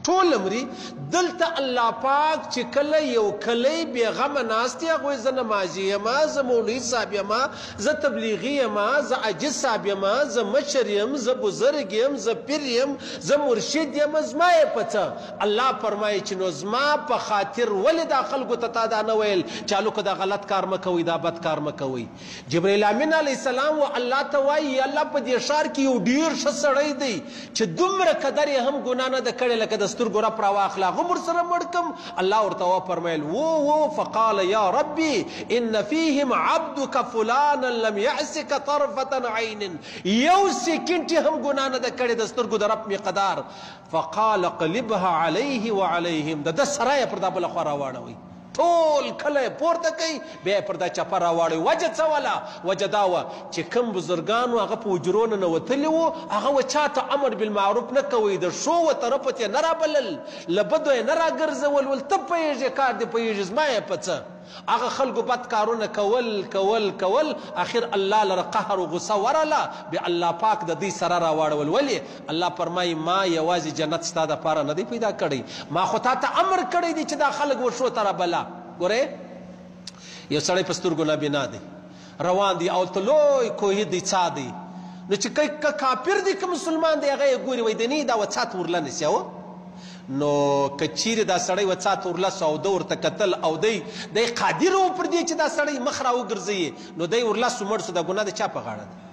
ټول مري دلته الله پاک چې کله یو کلی بې غمه ناست دی هغوی زه نمازي یم زه مولوي صاحب یم زه تبلیغي یم زه عاجز صاحب یم زه مشر یم زه بزرګ یم زه پیر یم زه مرشد یم زما یې په څه الله فرمایي چې نو زما په خاطر ولې دا خلکو ته تا دا نه ویل چې هلکو دا غلط کار مه کوئ دا بد کار مه کوئ جبرائیل امین علیه السلام و الله ته وایي الله په دې ښار کې یو ډېر ښه سړی دی چې دومره قدر یې هم ګناه نه ده کړې لکه د سترګو رپ راواخله هغه هم ورسره مړ کړم الله ورته وفرمیل و فقال یا ربي ان فيهم عبدك فلانا لم يعصك طرفة عين یو سکینډ هم ګناه نه ده کړې د سترګو د رپ مقدار فقال قلبها عليه وعليهم د سره یې پر دا بله خوا راواړوئ ټول کله یې پورته کوي بیا یې پر دا چپه راواړوي وجه څه وله وجه دا وه چې کوم بزرګانو هغه په حجرو نه نوتلي وو هغه و چاته امر بالمعروف نه کوئ د ښو و طرفو ته یې نه رابلل له بدو یې نه راګرځول ول ته پوهېږې کار دې پوهېږې زما یې په څه هغه خلکو بد کارونه کول اخر الله لره قهر و غصه ورله بیا الله پاک د دوی سره راواړول ولې الله فرمایي ما یوازې جنت ستا دپاره نه دی پیدا کړی ما خو تا ته امر کړی دی چې دا خلک ورشو ته رابله ګورې یو سړی په سترګو نابینا دی روان دی او ته لوی کوهي دی څا دی نو چې که کافر دی که مسلمان دی هغه یې ګوري وایي د نه دا و څا ته ورله نیسي نو که چیرې دا سړی و څا ته ورله سو او ده ورته کتل او دی قادر و پر دې چې دا سړی مخ را وګرځوي نو دی ورله سو مړ سو دا ګناه د چا په غاړه ده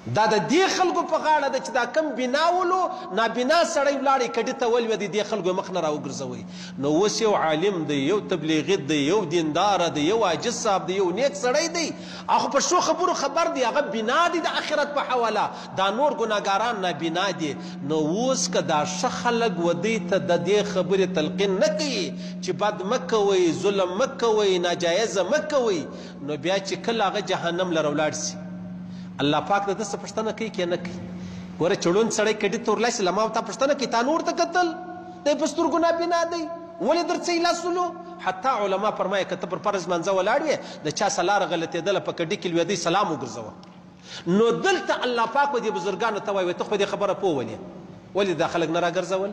دا د دې خلکو په غاړه ده چې دا کم بنا ولو نابنا سړی ولاړی کډې ته ولوي د دې خلکو مخ نه را وګرځوئ نو اوس یو عالم دی یو تبلیغي دی یو دینداره دی یو عاجز صاحب دی یو نیک سړی دی هغه په ښو خبرو خبر دی هغه بنا دی د آخرت په حواله دا نور ګناهګاران نابنا دي نو اوس که دا ښه خلک و دې ته د دې خبرې تلقین نه کوي چې بد مه کوئ ظلم مه کوئ ناجایزه مه کوئ نو بیا چې کله هغه جهنم لره ولاړ سي الله پاک د ده څه پوښتنه کوي که نه کوي ګوره چړون سړی کډې ته ورلاړ سي له ما ورته پوښتنه کوي تا نو ورته کتل دی په سترګو نابینا دی ولې در څه لاسولو حتی علما فرمایي که ته پر فرض منځه ولاړ وې د چا سلاره غلطېدله په کډې کې لوېدی سلام وګرځوه نو دلته الله پاک به دې بزرګانو ته وایي ته خو دې خبره پوه ولې دا خلک نه راګرځول